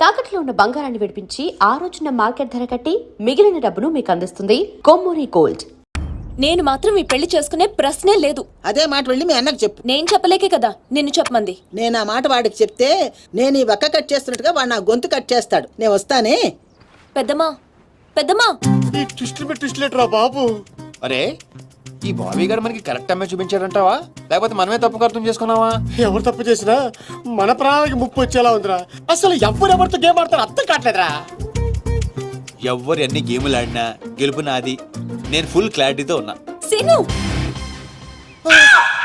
తాకట్లో ఉన్న బంగారాన్ని విడిపించి ఆ రోజున మార్కెట్ ధర కట్టి మిగిలిన డబ్బును మీకు అందిస్తుంది కొమ్మూరి గోల్డ్. నేను మాత్రం ఈ పెళ్లి చేసుకునే ప్రశ్నే లేదు. అదే మాట వెళ్ళి మీ అన్నకు చెప్పు. నేను చెప్పలేకే కదా నిన్ను చెప్పమంది. నేను ఆ మాట వాడికి చెప్తే నేను ఈ వక్క కట్ చేస్తున్నట్టుగా వాడు నా గొంతు కట్ చేస్తాడు. నేను వస్తానే. పెద్దమ్మా పెద్దమ్మా ఈ ట్విస్ట్లేట్రా బాబు. అరే ఈ బాబీ గారు మనకి కరెక్ట్ అమ్మాయి చూపించాడంటావా లేకపోతే మనమే తప్పు అర్థం చేసుకున్నావా? ఎవరు తప్పు చేసినా మన ప్రాణానికి ముప్పు వచ్చేలా ఉందిరా. అసలు ఎవరెవరితో గేమ్ ఆడతారు అర్థం కావట్లేదురా. ఎవ్వరు ఎన్ని గేములు ఆడినా గెలుపు నాది. నేను ఫుల్ క్లారిటీతో ఉన్నా. సీను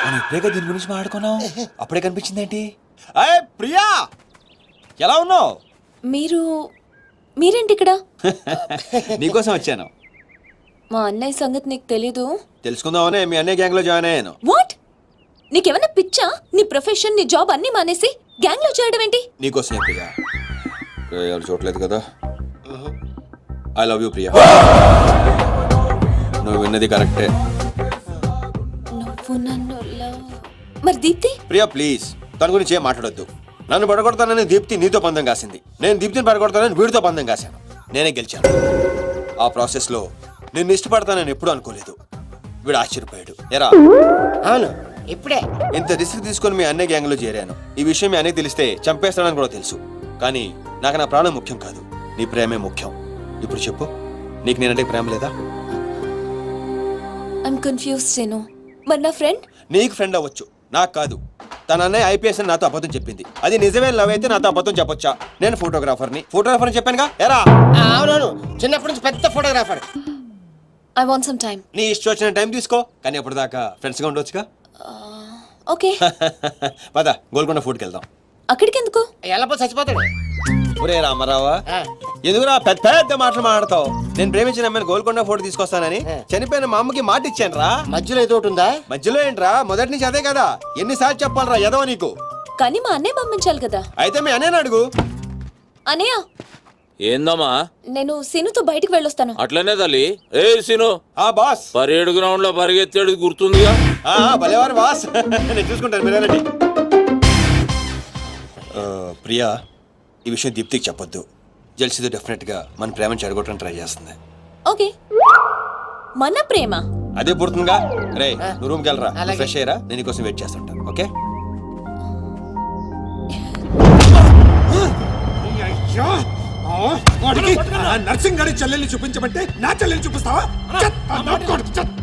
మనం ఇప్పుడే దీని గురించి మాట్లాడుకున్నాం, అప్పుడే కనిపించింది ఏంటి? అయ్యే ప్రియా, ఎలా ఉన్నావు? మీరేంటి ఇక్కడ? నీకోసం వచ్చాను. మా అన్నయ్య సంగతి నీకు తెలీదు. తెలుసుకుందామనే మీ అన్నయ్య గ్యాంగ్ లో జాయిన్ అయ్యాను. వాట్? నీకేమైనా పిచ్చా? నీ ప్రొఫెషన్ నీ జాబ్ అన్ని మానేసి గ్యాంగ్ లో చేయడం ఏంటి? నీకోసమే ప్రియా. ఎవరు చూడలేదు కదా. I love you Priya. నువ్వు విన్నది కరెక్టే. నువ్వు నన్ను మరి దీప్తి? ప్రియా ప్లీజ్ తన గురించి ఏం మాట్లాడొద్దు. నన్ను పడగొడతానని దీప్తి నీతో పందెం కాసింది. నేను దీప్తిని పడగొడతానని వీడితో పందెం కాశాను. నేనే గెలిచాను. ఆ ప్రాసెస్ లో నిన్ను ఇష్టపడతానని ఎప్పుడు అనుకోలేదు. వీడు ఆశ్చర్యపోయాడు. ఎరా? అవును, ఇప్పుడే ఇంత రిస్క్ తీసుకొని మీ అన్నయ్య గ్యాంగ్ లో చేరాను. ఈ విషయం మీ అన్నయ్య తెలిస్తే చంపేస్తానని కూడా తెలుసు. కానీ నాకు నా ప్రాణం ముఖ్యం కాదు, నీ ప్రేమే ముఖ్యం. ఇప్పుడు చెప్పు, నీకు నేనంటే ప్రేమ లేదా? I'm confuse Seenu. మరి నా ఫ్రెండ్? నీకు ఫ్రెండ్ అవ్వచ్చు, నాకు కాదు. తన అన్నయ్య ఐపీఎస్ అని నాతో అబద్ధం చెప్పింది. అది నిజమే లవ్ అయితే నాతో అబద్ధం చెప్పొచ్చా? నేను ఫోటోగ్రాఫర్ని చెప్పానుగా. ఎరా? అవునవును, చిన్నప్పటి నుంచి పెద్ద photographer. I want some time. నీ ఇష్టం వచ్చిన టైం తీసుకో, కానీ అప్పుడు దాకా ఫ్రెండ్స్ గా ఉండొచ్చుగా. ఓకే పద గోల్కొండ ఫుడ్కి వెళ్దాం. అక్కడికి ఎందుకు? ఎలా చచ్చిపోతాడు. ఒరే రామారావా, ఎందుకురా పెద్ద పెద్ద మాటలు మాట్లాడతావు? నేను ప్రేమించిన అమ్మాయిని గోల్కొండ ఫోటో తీసుకొస్తానని చనిపోయిన మా అమ్మకి మాట ఇచ్చాను రా. మధ్యలో ఏదో ఒకటి ఉందా? మధ్యలో ఏంట్రా, మొదటి నుంచి అదే కదా. ఎన్నిసార్లు చెప్పాలరా ఎదవ నీకు? కానీ మా అన్నయ్య పంపించాలి కదా. అయితే మీ అన్నయ్యని అడుగు. అన్నయ్య ఏందమ్మా? నేను సీనుతో బయటికి వెళ్ళొస్తాను. అట్లనే తల్లి. ఏ సీను, ఆ బాస్ పరేడ్ గ్రౌండ్ లో పరిగెత్తేది గుర్తుందిగా? భలేవారు బాస్. నేను చూసుకుంటాను, మీరేనండి. ప్రియా, ఈ విషయం దీప్తికి చెప్పొద్దు. జెల్సీతో డెఫినెట్ గా మన ప్రేమను చెడగొట్టడానికి ట్రై చేస్తుంది. ఓకే, మన ప్రేమ అదే పుడుతుందిగా. రే నువ్వు రూమ్కి వెళ్ళరా, ఫ్రెష్ అయ్యరా, నేను కోసం వెయిట్ చేస్తుంటాను. ఓకే? నర్సింగ్ గారి చెల్లెల్ని చూపించమంటే నా చెల్లెల్ని చూపిస్తావా?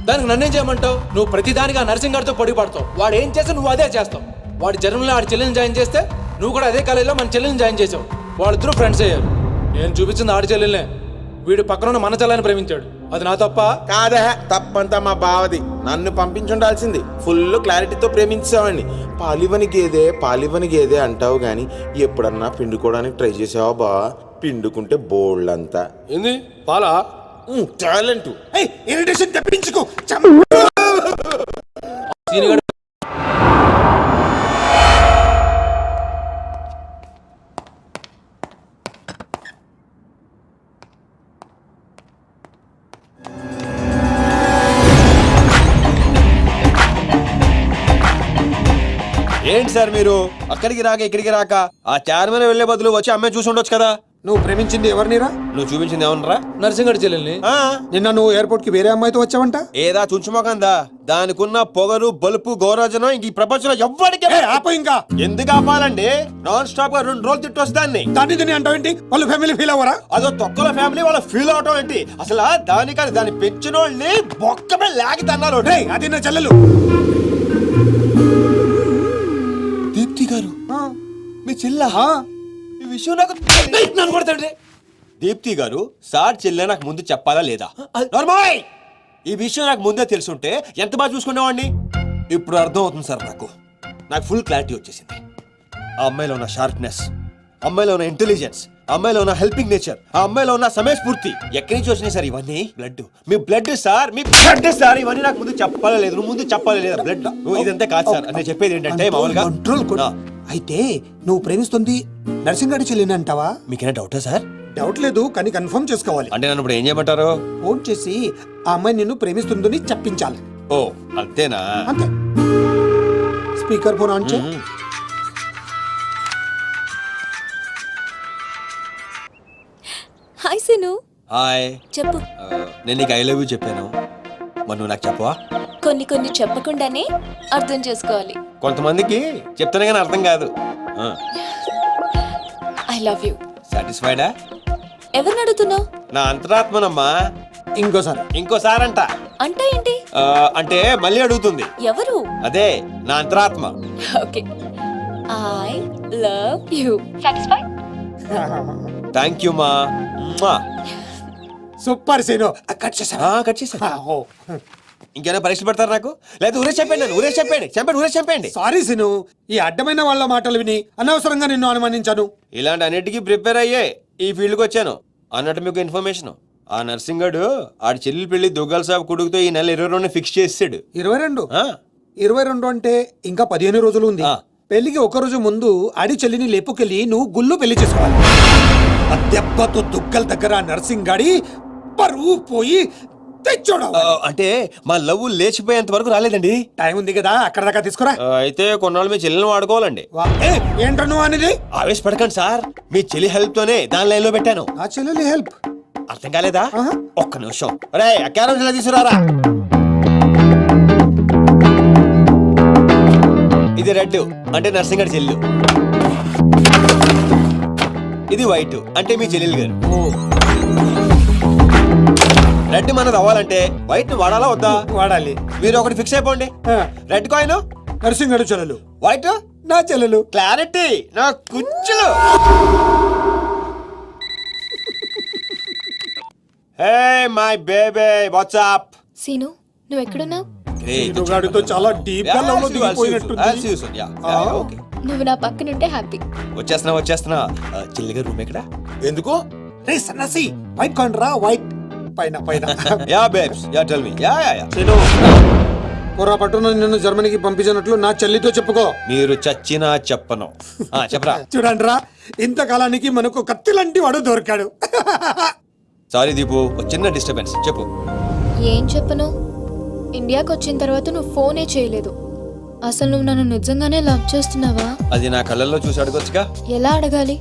దానికి నన్నేం చేయమంటావు? నువ్వు ప్రతిదానిగా నర్సింగ్ గారితో పొడి పడతావు. వాడు ఏం చేస్తే నువ్వు అదే చేస్తావు. వాడి జన్మలో ఆడి చెల్లెల్ని జాయిన్ చేస్తే నువ్వు కూడా అదే కాలేజీలో మన చెల్లెల్ని జాయిన్ చేసావు. వాళ్ళిద్దరూ ఫ్రెండ్స్ అయ్యారు. నేను చూపించింది ఆడి చెల్లెల్నే. వీడు పక్కన మన చెల్లెని ప్రేమించాడు. అది నా తప్ప కాదా? తప్పంతా మా బావది. నన్ను పంపించుండాల్సింది. ఫుల్ క్లారిటీతో ప్రేమించావండి. పాలివని గేదే అంటావు గాని ఎప్పుడన్నా పిండుకోవడానికి ట్రై చేసావా బా? పిండుకుంటే బోల్డ్ అంతా. ఏంది పాలా? టాలెంట్. ఇరిటేషన్ తెప్పించుకో. సీనియర్ ఏంటి సార్ మీరు అక్కడికి రాక ఇక్కడికి రాక ఆ చార్మీన వెళ్లే బదులు వచ్చి అమ్మాయి చూసి ఉండొచ్చు కదా. నువ్వు ప్రేమించింది ఎవరినిరా? నువ్వు చూపించింది ఏమన్నారా? నర్సింగ్ గారి చెల్లెల్ని. నిన్న నువ్వు ఎయిర్పోర్ట్ కి వేరే అమ్మాయితో వచ్చావంట. ఏదా చుంచుమోకందా? దానికున్న పొగరు బలుపు గౌరవజనం ఇంక ఈ ప్రపంచంలో ఎవ్వడికి ఆపో. ఇంకా ఎందుకు ఆపాలండి? నాన్ స్టాప్ గా 2 రోజులు తిట్టొచ్చు దాన్ని. దాన్ని అంటావేంటి? వాళ్ళు ఫ్యామిలీ ఫీల్ అవ్వరా? అదో తొక్కల ఫ్యామిలీ వాళ్ళ ఫీల్ అవటం ఏంటి? అసలు దానికని దాన్ని పెంచిన వాళ్ళని బొక్కమే లాగి తన్నారు. అది నా చెల్లెలు. దీప్తి గారు మీ చెల్ల? ఈ విషయం నాకు నన్ను కొడతాడు. దీప్తి గారు సార్ చెల్లె నాకు ముందు చెప్పాలా లేదా? నార్మల్. ఈ విషయం నాకు ముందే తెలుసుంటే ఎంత బాగా చూసుకునేవాడిని. ఇప్పుడు అర్థం అవుతుంది సార్. నాకు ఫుల్ క్లారిటీ వచ్చేసింది. ఆ అమ్మాయిలో ఉన్న షార్ప్నెస్, అమ్మాయిలో ఉన్న ఇంటెలిజెన్స్, అమ్మాయిలో ఉన్న హెల్పింగ్ నేచర్, ఆ అమ్మాయిలో ఉన్న సమయస్ఫూర్తి ఎక్కడి నుంచి వచ్చినాయి సార్ ఇవన్నీ? బ్లడ్, మీ బ్లడ్ సార్, మీ బ్లడ్ సార్. ఇవన్నీ నాకు ముందు చెప్పాలా లేదు? నువ్వు ముందు చెప్పాలా లేదా? బ్లడ్ ఇదంతా కాదు సార్. నేను చెప్పేది ఏంటంటే మామూలుగా కంట్రోల్ కూడా. అయితే నువ్వు ప్రేమిస్తుంది నర్సింగ్ గారి చెల్లిని అంటావా? మీకేనా డౌటా సార్? డౌట్ లేదు, కానీ కన్ఫర్మ్ చేసుకోవాలి. అంటే నన్ను ఇప్పుడు ఏం చేయమంటారు? ఫోన్ చేసి ఆ అమ్మాయి నిన్ను ప్రేమిస్తుందని చెప్పించాలి. ఓ అంతేనా? అంతే. స్పీకర్ ఫోన్ ఆన్ చేయి. హాయ్ సీను. హాయ్ చెప్పు. నేను నీకు ఐ లవ్ యూ చెప్పాను మరి నువ్వు నాకు చెప్పవా? కొన్ని చెప్పకుండానే అర్థం చేసుకోవాలి. కొంతమందికి చెప్తానే కానీ అర్థం కాదు. I love you. సాటిస్ఫైడా? ఎవరిని అడుగుతున్నావు? నా అంతరాత్మనమ్మా. ఇంకోసారంట. అంటే ఏంటి? అంటే మళ్ళీ అడుగుతుంది. ఎవరు? అదే నా అంతరాత్మ. Okay. I love you. Satisfy? Thank you మా. సూపర్ సీను కట్ చేసా. కట్ చేసా. ఇంకేమైనా పరీక్షలు పెడతారు నాకు? లేదా ఊరే చెప్పండి. సారీ సీను, ఈ అడ్డమైన వాళ్ళ మాటలు విని అనవసరంగా నిన్ను అనుమానించాను. ఇలాంటి అన్నిటికీ ప్రిపేర్ అయ్యే ఈ ఫీల్డ్కి వచ్చాను. అన్నట్టు మీకు ఇన్ఫర్మేషన్, ఆ నర్సింగ్ గడు ఆడి చెల్లెలు పెళ్లి దుగ్గాల సాబ్ కొడుకుతో ఈ నెల 22 ఫిక్స్ చేసాడు. 22 అంటే ఇంకా 15 రోజులు ఉంది. పెళ్లికి ఒక రోజు ముందు ఆడి చెల్లిని లేపుకెళ్ళి నువ్వు గుళ్ళు పెళ్లి చేసుకోవాలి. ఆ దెబ్బతో దుగ్గల దగ్గర నర్సింగ్ గాడి పరువు పోయి తెచ్చోడు. అంటే మా లవ్ లేచిపోయేంత వరకు రాలేదండి. టైం ఉంది కదా, అక్కడ దాకా తీసుకురా. అయితే కొన్నాళ్ళు మీ చెల్లెల్ని వాడుకోవాలండి. ఏంటో నువ్వు అనేది? ఆవేశపడకండి సార్, మీ చెల్లి హెల్ప్ తోనే దాని లైన్ లో పెట్టాను. ఆ చెల్లెలి హెల్ప్ అర్థం కాలేదా? ఒక్క నిమిషం. రే క్యారెట్ ఇలా తీసుకురారా. ఇది రెడ్ అంటే నర్సింగ్ గారి చెల్లు. ఇది వైట్ అంటే మీ చెల్లెలు గారు. రెడ్ మనది అవ్వాలంటే వైట్ ని వాడాలా వద్దా? వాడాలి. మీరు ఒకటి ఫిక్స్ అయిపోండి. రెడ్ కాయిన్ నర్సింగ్ గారు చెల్లెలు, వైట్ నా చెల్లెలు. క్లారిటీ నా కుచ్చులు. Hey my baby what's up? Seenu, నువ్వు ఎక్కడున్నావు? గాడితో చాలా డీప్ గా లవ్ లో దిగిపోయినట్టుంది. నువ్వు నా పక్కనుంటే హ్యాపీ. వచ్చేస్తున్నా. చిల్లిగా రూమ్ ఎక్కడ? ఎందుకు? రే సన్నసి, వైట్ కాయిన్ రా, వైట్ పైన. Yeah babes, yeah tell me. Yeah పొరపాటున నిన్ను జర్మనీకి పంపించినట్లు నా చెల్లితో చెప్పుకో. మీరు చచ్చినా చెప్పను. చెప్పరా. చూడండి రా, ఇంతకాలానికి మనకు కత్తి లాంటి వాడు దొరికాడు. సారీ దీపు, చిన్న డిస్టర్బెన్స్. చెప్పు. ఏం చెప్పను? ఇండియాకి వచ్చిన తర్వాత నువ్వు ఫోనే చేయలేదు. అసలు నువ్వు నన్ను నిజంగానే లవ్ చేస్తున్నావా? అది నా కళ్ళల్లో చూసి అడగొచ్చుగా. ఎలా అడగాలి?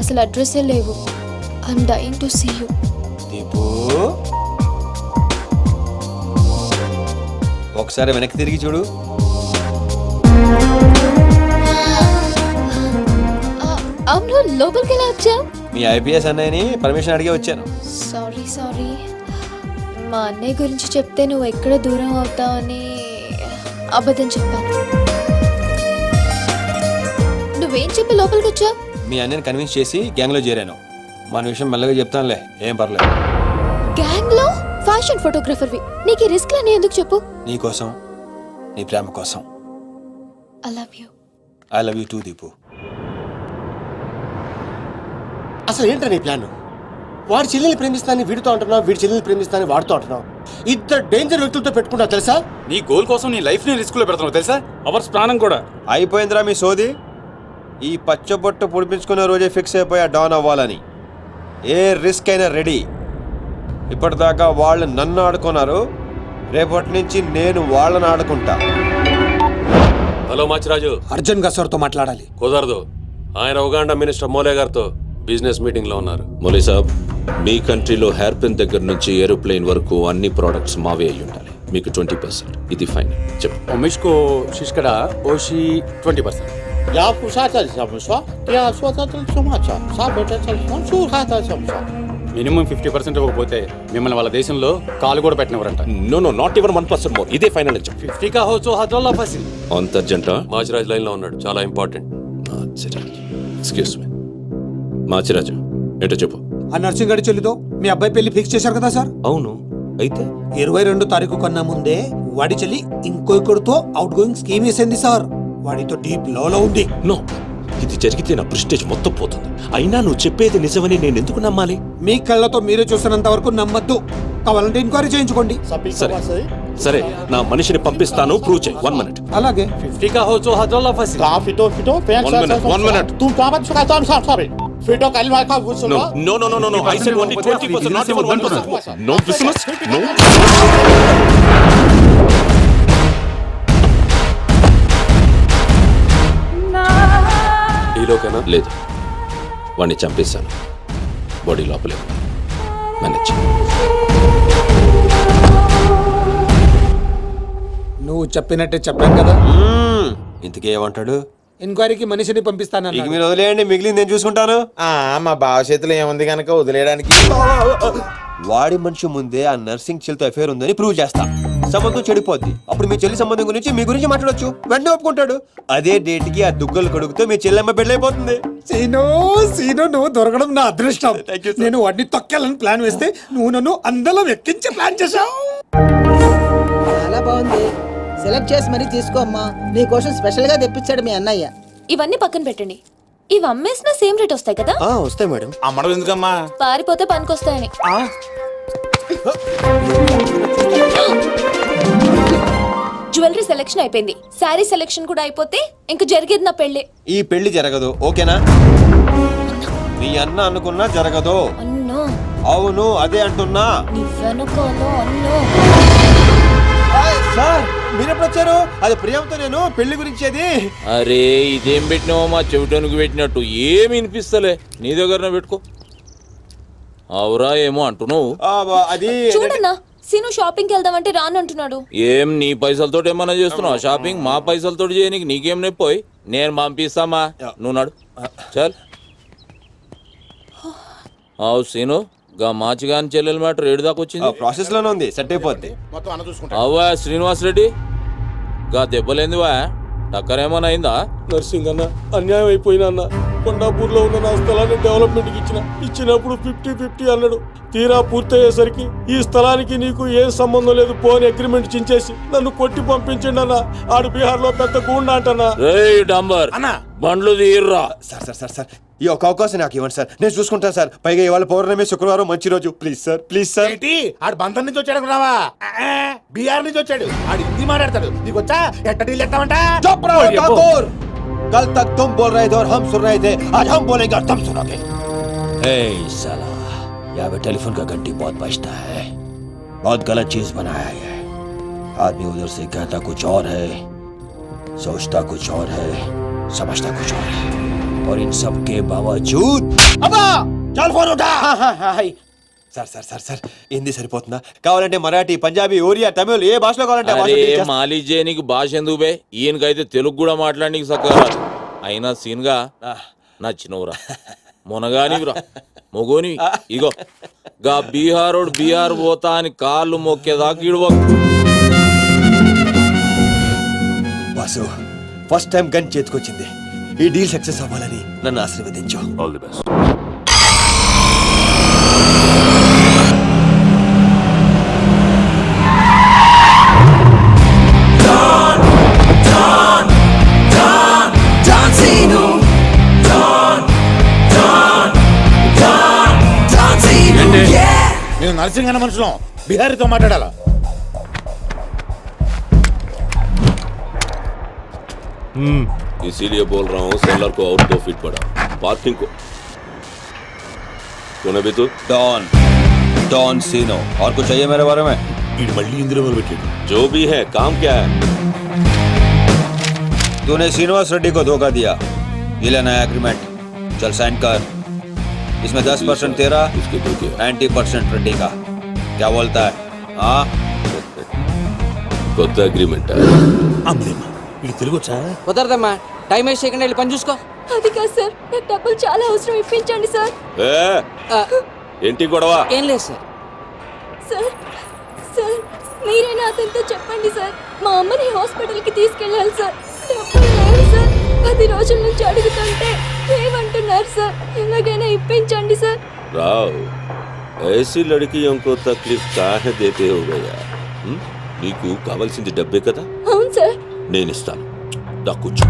అసలు అడ్రస్సే లేవు. I'm dying to see you. Deepu, ఒకసారి వెనక్కి తిరిగి చూడు. అవును, లోపలికి ఎలా వచ్చావు? మీ ఐపీఎస్ అన్నయ్యని పర్మిషన్ అడిగే వచ్చాను. సారీ. మా అన్నయ్య గురించి చెప్తే నువ్వు ఎక్కడ దూరం అవుతావని అబద్ధం చెప్పాను. నువ్వేం చెప్పి లోపలికి వచ్చావు? మీ అన్నయ్యని కన్విన్స్ చేసి గ్యాంగ్ లో చేరాను. మన విషయం మెల్లగా చెప్తానులే, ఏం పర్లేదు. గ్యాంగ్ లో ఫ్యాషన్ ఫోటోగ్రఫర్వి, నీకు రిస్క్ అని ఎందుకు చెప్పు? నీ కోసం, నీ ప్రేమ కోసం. I love you. I love you two Deepu. అసలు ఏంటో నీ ప్లాన్? వాడి చెల్లెల్ని ప్రేమిస్తానని వీడితో అంటున్నావు, వీడి చెల్లెల్ని ప్రేమిస్తానని వాడితో అంటున్నావు. ఇద్దరు డేంజర్ వ్యక్తులతో పెట్టుకున్నావు తెలుసా? నీ గోల్ కోసం నీ లైఫ్ ని రిస్క్ లో పెడుతున్నావు తెలుసా? అవర్స్ ప్రాణం కూడా. అయిపోయిందిరా మీ సోది. ఈ పచ్చబొట్టు పొడిపించుకునే రోజే ఫిక్స్ అయిపోయా డాన్ అవ్వాలని. ఏ రిస్క్ అయినా రెడీ. ఇప్పటిదాకా వాళ్ళు నన్ను ఆడుకున్నారు, రేపటి నుంచి నేను వాళ్ళని ఆడుకుంటా. హలో మాచిరాజు, అర్జున్ గసర్తో మాట్లాడాలి. కుదరదు. ఆయన ఉగాండా మినిస్టర్ మోలే గారితో బిజినెస్ మీటింగ్ లో ఉన్నారు. మోలీ సాబ్, మీ కంట్రీలో హెయిర్ పిన్ దగ్గర నుంచి ఏరోప్లేన్ వరకు అన్ని ప్రోడక్ట్స్ మావే అయి ఉండాలి. మీకు 20%. ఇది ఫైన్. చెప్పు. మిష్కో శిష్కడ ఓషి 20%.要不啥这怎么说？第二说这什么叫啥不这什么出还这怎么说？మినిమం 50% ఇవ్వకపోతే మిమ్మల్ని వాళ్ళ దేశంలో కాలు కూడా పెట్టినవరంట. No not even 1% more. ఇదే ఫైనల్ అని చెప్పు. 50 కా హోచో హద్రల్లా ఫసి. అంత అర్జెంట్. మాచిరాజ్ లైన్ లో ఉన్నాడు, చాలా important. Machiraj, excuse me. Machiraju, ఏంటో చెప్పు. ఆ నర్సింగ్ గారి చెల్లితో మీ అబ్బాయి పెళ్లి ఫిక్స్ చేశారు కదా సార్? అవును, అయితే 22 తారీఖు కన్నా ముందే వాడి చెల్లి ఇంకొకరితో అవుట్ గోయింగ్ స్కీమ్ వేసింది సార్. వాడితో డీప్ లో ఉంది. నో, ఇది జరిగితే నా ప్రెస్టేజ్ మొత్తం పోతుంది. అయినా నువ్వు చెప్పేది నిజమని నేను ఎందుకు నమ్మాలి? మీ కళ్ళతో మీరే చూసినంత వరకు నమ్మద్దు. కావాలంటే ఎంక్వైరీ చేయించుకోండి. సరే, నా మనిషిని పంపిస్తాను, ప్రూవ్ చేయి. 1 minute. అలాగే. 50 కా హోచో హద్రల్లా ఫసి. One minute. Tu tava de ficar tão sabe? Fito kalma ka vusulo. No. I said only 20%, not even 1%. No business. No. ఈలోకేనా? లేదు, వాడిని చంపేశాను. బాడీ లోపలే. మేనేజ్. నువ్వు చెప్పినట్టే చెప్పాను కదా. ఇంతకీ ఏమంటాడు? ఎంక్వైరీకి మనిషిని పంపిస్తాను. ఇక మీరు వదిలేయండి, మిగిలింది నేను చూసుకుంటాను. మా బావ చేతిలో ఏముంది కనుక వదిలేయడానికి. వాడి మనిషి ముందే ఆ నర్సింగ్ చెల్లితో అఫేర్ ఉందని ప్రూవ్ చేస్తా. సంబంధం చెడిపోద్ది. అప్పుడు మీ చెల్లి సంబంధం గురించి మీ గురించి మాట్లాడొచ్చు. వెంటనే ఒప్పుకుంటాడు. అదే డేట్ కి ఆ దుగ్గలు కడుగుతో మీ చెల్లెమ్మ పెళ్ళైపోతుంది. సీను నువ్వు దొరకడం నా అదృష్టం. Thank you, sir. నేను వాడిని తొక్కాలని ప్లాన్ వేస్తే నువ్వు నన్ను అందరం ఎక్కించే ప్లాన్ చేశావు. చాలా బాగుంది. సెలెక్ట్ చేసి మరీ తీసుకో అమ్మా. నీకోసం స్పెషల్ గా తెప్పించాడు మీ అన్నయ్య. ఇవన్నీ పక్కన పెట్టండి. ఇవి అమ్మేసిన సేమ్ రేట్ వస్తాయి కదా? వస్తాయి మేడం. అమ్మడం ఎందుకమ్మా? పారిపోతే పనికొస్తాయని. జ్యువెలరీ సెలెక్షన్ అయిపోయింది. శారీ సెలెక్షన్ కూడా అయిపోతే ఇంక జరిగేది నా పెళ్ళి. ఈ పెళ్లి జరగదు, ఓకేనా? మీ అన్న అనుకున్నా జరగదు. అన్నో అవును, అదే అంటున్నా. నీ వెనుకోలో అన్నో. సార్ మీరెప్పుడు వచ్చారు? అది ప్రియాంతో నేను పెళ్లి గురించేది. అరే ఇదేం పెట్టినావో మా చెవిటానికి పెట్టినట్టు ఏమి వినిపిస్తలే. నీ దగ్గరనే పెట్టుకో. అవురా ఏమో అంటున్నావు. అది చూడన్నా, సీను షాపింగ్కి వెళ్దామంటే రానంటున్నాడు. ఏం నీ పైసలతో ఏమన్నా చేస్తున్నావు షాపింగ్? మా పైసలతో చేయనీకి నీకేం నొప్పోయి? నేను పంపిస్తామా, నువ్వు నాడు చల్. అవు సీను, గా మాచిగాని చెల్లెల మ్యాటర్ ఏడు దాకా వచ్చింది. ప్రాసెస్ లోనే ఉంది, సెట్ అయిపోద్ది. మొత్తం అన్న చూసుకుంటా. అవ్వా శ్రీనివాస్ రెడ్డి, గా దెబ్బలేందివా? టక్కరేమన్నా అయిందా? నర్సింగ్ అన్న అన్యాయం అయిపోయినా అన్న. కొండాపూర్లో ఉన్న నా స్థలాన్ని డెవలప్మెంట్కి ఇచ్చినప్పుడు 50-50 అన్నాడు. తీరా పూర్తయ్యేసరికి ఈ స్థలానికి నీకు ఏం సంబంధం లేదు పోని అగ్రిమెంట్ చించేసి నన్ను కొట్టి పంపించండి అన్న. ఆడు బీహార్ లో పెద్ద గూండా అంటన్నా. రేయ్ డంబర్ అన్న బండ్లు తీర్రా. సార్ సార్ సార్ సార్ ఈ ఒక్క అవకాశం నాకు ఇవ్వండి సార్, నేను చూసుకుంటాను సార్. పైగా ఇవాళ పౌర్ణమి, శుక్రవారం మంచి రోజు. Please sir, please sir. ఏంటి ఆడు బంధం నుంచి వచ్చాడు రావా? బీహార్ నుంచి వచ్చాడు. ఆడు హిందీ మాట్లాడతాడు. నీకు వచ్చా? ఎట్ట డీల్ ఎత్తామంట? चुप रहो ठाकुर, कल तक तुम बोल रहे थे और हम सुन रहे थे, आज हम बोलेंगे और तुम सुनोगे. ए साला, यहाँ पे टेलीफोन का घंटी बहुत बजता है. बहुत गलत चीज बनाया है. आदमी उधर से कहता कुछ और है, सोचता कुछ और है, समझता कुछ और है. और इन सब के बावजूद अबा चल फोन उठा. Sir sir sir sir Hindi సరిపోతుందా? కావాలంటే మరాఠీ, పంజాబీ, ఒరియా, తమిళ్ ఏ భాషలో కావాలంటే ఆ భాషలో అరే teach చేస్తా. మాలిజే నీకు భాష ఎందుకు బే? ఈయనకైతే తెలుగు కూడా మాట్లాడనీకి సక్కగా అయినా సీన్గా నచ్చినవురా, మొనగానివిరా, మొగోని. ఇగో గా బీహారోడు బీహార్ పోతా అని కాళ్ళు మొక్కేదాకా ఇడవ. వాసు, ఫస్ట్ టైం గన్ చేతికొచ్చింది. ఈ డీల్ సక్సెస్ అవ్వాలని నన్ను ఆశీర్వదించు. All the best. నేను నర్సింగ్ అన్న మనుషులం, బీహారీతో మాట్లాడాలా? इसीलिए बोल रहा हूँ सेलर को और 2 फीट बढ़ा, पार्किंग को. कौन है बे तू? डॉन, डॉन सीनो. और कुछ चाहिए मेरे बारे में? जो भी है, काम क्या है? तूने श्रीनिवास रेड्डी को धोखा दिया. ये ले नया एग्रीमेंट, चल साइन कर. इसमें 10% तेरा, इसके दो क्या? 90% रेड्डी का. क्या बोलता है? हाँ కొత్త అగ్రిమెంట్. కుదరదమ్మా, టైం వేస్ట్ చేయకుండా వెళ్ళి పని చూసుకో. అది కాదు సార్, నాకు డబ్బులు చాలా అవసరం, ఇప్పించండి సార్. ఏంటి గొడవ? ఏం లేదు సార్. సార్ సార్ మీరైనా అతనితో చెప్పండి సార్, మా అమ్మని హాస్పిటల్కి తీసుకెళ్ళాలి సార్. డబ్బులు లేవు సార్, 10 రోజుల నుంచి అడుగుతుంటే ఏమంటున్నారు సార్. ఎలాగైనా ఇప్పించండి సార్. రావ్, ऐसी लड़कियों को तकलीफ काहे देते हो गया? నీకు కావాల్సింది డబ్బే కదా? అవును సార్. నేను ఇస్తాను, దా కూర్చో.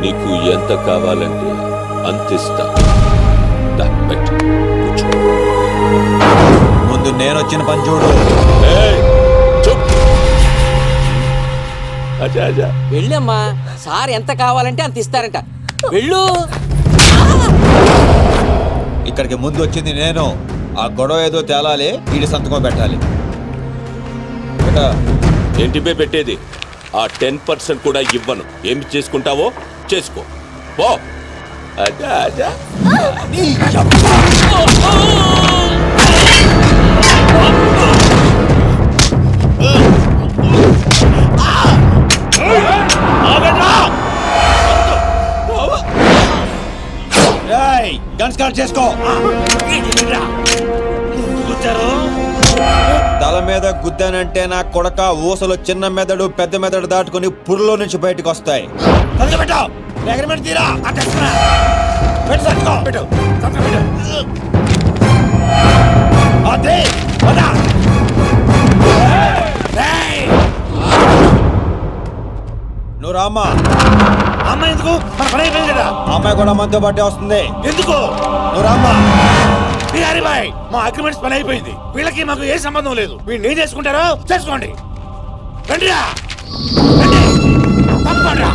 నీకు ఎంత కావాలంటే అంత ఇస్తా. దా పెట్టు, కూర్చో. ముందు నేను వచ్చిన పని చూడు. ఏయ్, చూప్. అచ్చా అచ్చా. వెళ్ళమ్మా, సార్ ఎంత కావాలంటే అంత ఇస్తారంట. వెళ్ళు. ఇక్కడికి ముందు వచ్చింది నేను. ఆ గొడవ ఏదో తేలాలి, వీడి సంతకం పెట్టాలి. ఏంటి బే పెట్టేది? ఆ 10% కూడా ఇవ్వను. ఏమి చేసుకుంటావో చేసుకో, పో. అచ్చా అచ్చా. రేయ్ గన్స్ స్టార్ట్ చేసుకో. తల మీద గుద్దానంటే నా కొడక ఊసలు చిన్న మెదడు పెద్ద మెదడు దాటుకుని పుర్లో నుంచి బయటకు వస్తాయి. నువ్వు రామ్మా. అమ్మాయి ఎందుకు మన పని అయిపోయింది కదా. అమ్మాయి కూడా మనతో పాటే వస్తుంది. ఎందుకు నువ్వు రామ్మా. బిహారీ బాయ్ మా అగ్రిమెంట్స్ పని అయిపోయింది. వీళ్ళకి మాకు ఏ సంబంధం లేదు. వీళ్ళు ఏం చేసుకుంటారో చేసుకోండి. రండిరా రండి తప్పకుండా.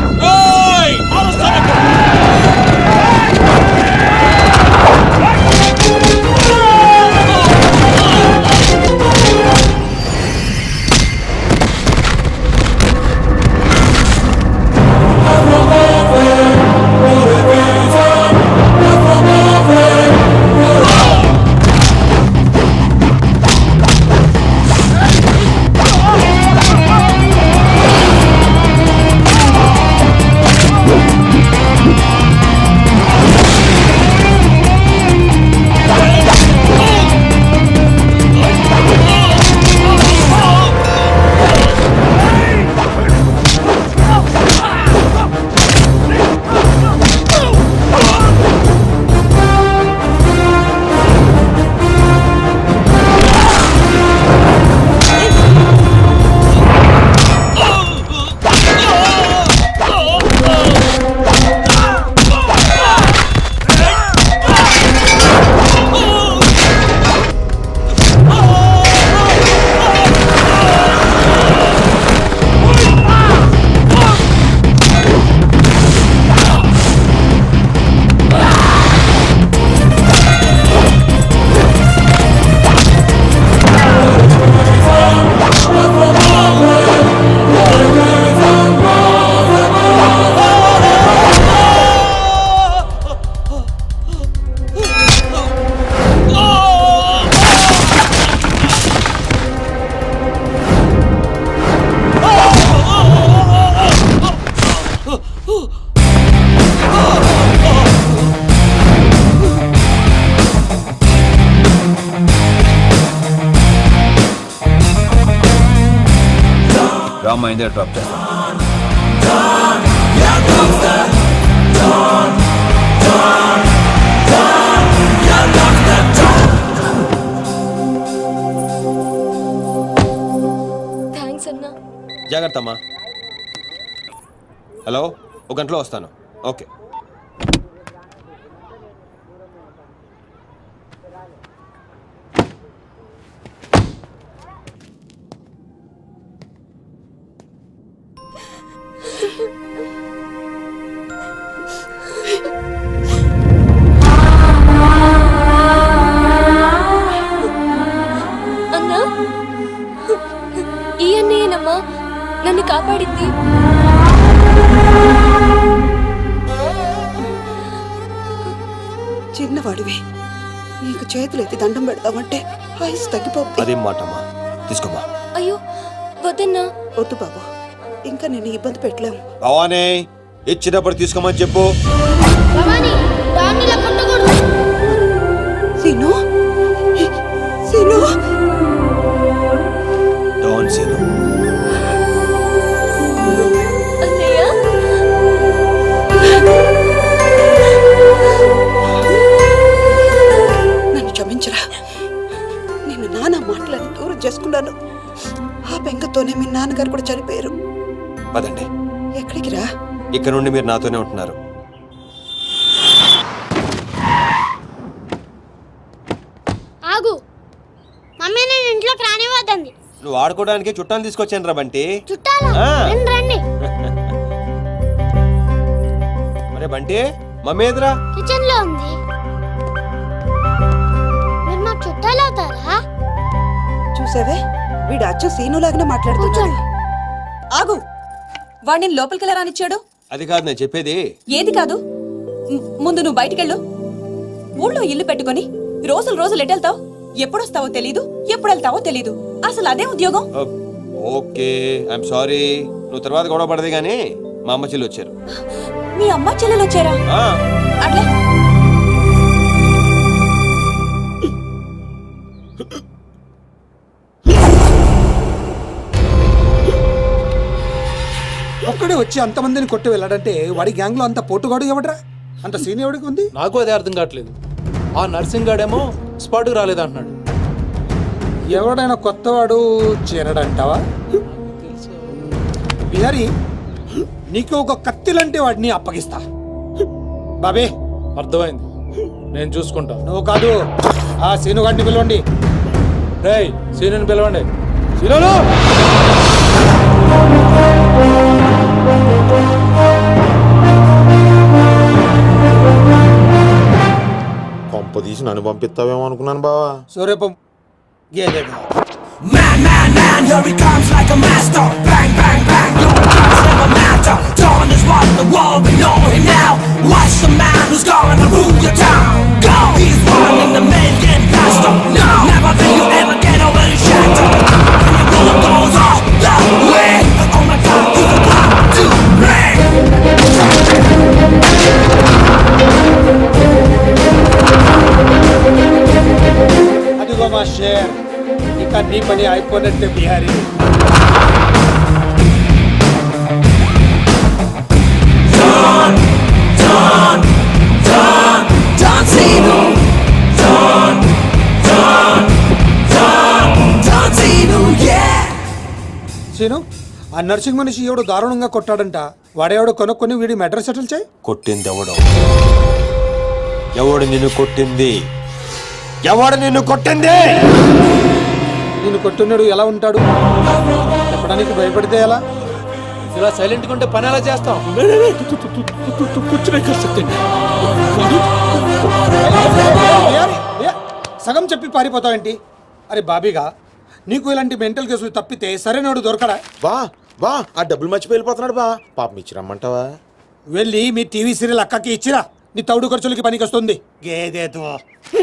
రామ్మా ఇందే డ్రాప్ చేస్తాను. థ్యాంక్స్ అన్నా. జాగ్రత్త అమ్మా. హలో, ఒక గంటలో వస్తాను. ఓకే. అన్నా ఈ అన్నయ్యనమ్మా నన్ను కాపాడింది. చిన్నవాడివి నీకు చేతులెత్తి దండం పెడతామంటే వయసు తగ్గిపోతుంది. అదేం మాటమ్మా, తీసుకోమ్మా. అయ్యో వద్దన్నా. వద్దు బాబు, ఇంకా నేను ఇబ్బంది పెట్టలేము. భవానీ ఇచ్చినప్పుడు తీసుకోమని చెప్పు. సీను సీను డోంట్ సీను. అన్నయ్య నన్ను క్షమించరా. నిన్ను నాన్న మాటలని దూరం చేసుకున్నాను. ఆ బెంగతోనే మీ నాన్నగారు కూడా చనిపోయారు. పదండి. ఎక్కడికి రా? ఇక్కడ నుండి మీరు నాతోనే ఉంటున్నారు. ఆగు, మమ్మీ నేను ఇంట్లోకి రానివ్వద్దండి. నువ్వు ఆడుకోవడానికి చుట్టాలు తీసుకొచ్చాను రా బంటి. చుట్టాలా? రండి. మరే బంటి, మమ్మీ ఎదురా? కిచెన్ లో ఉంది. మీరు మాకు చుట్టాలు అవుతారా? చూసావే, వీడు అచ్చు సీనులాగానే మాట్లాడుతున్నాడు. ఆగు, వాడిని లోపలికి ఎలా రానిచ్చాడు? అది కాదు నేను చెప్పేది. ఏది కాదు? ముందు నువ్వు బయటికెళ్ళు. ఊళ్ళో ఇల్లు పెట్టుకొని రోజులు ఎటెళ్తావు? ఎప్పుడొస్తావో తెలీదు, ఎప్పుడు వెళ్తావో తెలీదు. అసలు అదే ఉద్యోగం. Okay, I'm sorry. నువ్వు తర్వాత గొడవ పడదే గానీ మా అమ్మ చెల్లి వచ్చారు. మీ అమ్మ చెల్లెలు వచ్చారా? ఆ. అట్లే వచ్చి అంతమందిని కొట్టి వెళ్ళాడంటే వాడి గ్యాంగ్ లో అంత పోటుగాడు ఎవడరా? అంత సీన్ ఎవడికి ఉంది? నాకు అదే అర్థం కావట్లేదు. ఆ నర్సింగ్ గాడేమో స్పాట్కి రాలేదంటున్నాడు. ఎవడైనా కొత్తవాడు చేరడంటావా? బిహారీ, నీకు ఒక కత్తిలంటే వాడిని అప్పగిస్తా. బాబే, అర్థమైంది, నేను చూసుకుంటా. నువ్వు కాదు, ఆ సీనుగాడిని పిలవండి. రేయ్, సీనియర్ని పిలవండి. సీనియరు! కొంప తీసి నన్ను పంపిస్తావేమో అనుకున్నాను బావా. సూర్యపం గేదేగా. Man, man, man, here he comes like a master. Bang, bang, bang, your guns never matter. Dawn is what the world we know him now. Watch the man who's gonna rule your town. Go! He's one in the million blaster. No! Never will you ever get over his shadow. When your bullet goes off the way. Oh my God, he's about to rain. అదిగో మా share, ఇక నీ పని అయిపోయినట్టే Bihari. John, John, John, John Cena. John, John, John, John Cena, yeah. Seenu, ఆ నర్సింగ్ మనిషి ఎవడు దారుణంగా కొట్టాడంట. వాడేవాడు కొనుక్కొని వీడి మెటర్ సెటిల్ చేయి. కొట్టింది ఎవడు? ఎవడు నిన్ను కొట్టింది? ఎవడు నిన్ను కొట్టింది? నేను కొట్టున్నాడు ఎలా ఉంటాడు చెప్పడానికి భయపడితే ఎలా? ఇలా సైలెంట్గా ఉంటే పని ఎలా చేస్తాం? సగం చెప్పి పారిపోతావేంటి? అరే బాబీగా, నీకు ఇలాంటి మెంటల్ కేసులు తప్పితే సరైనోడు దొరకడా? బా ఆ డబ్బులు మర్చిపోయి వెళ్ళిపోతున్నాడు బా. పాపం ఇచ్చిరమ్మంటావా? వెళ్ళి మీ టీవీ సీరియల్ అక్కకి ఇచ్చిరా. నీ తౌడు ఖర్చులకి పనికి వస్తుంది. గేదేతో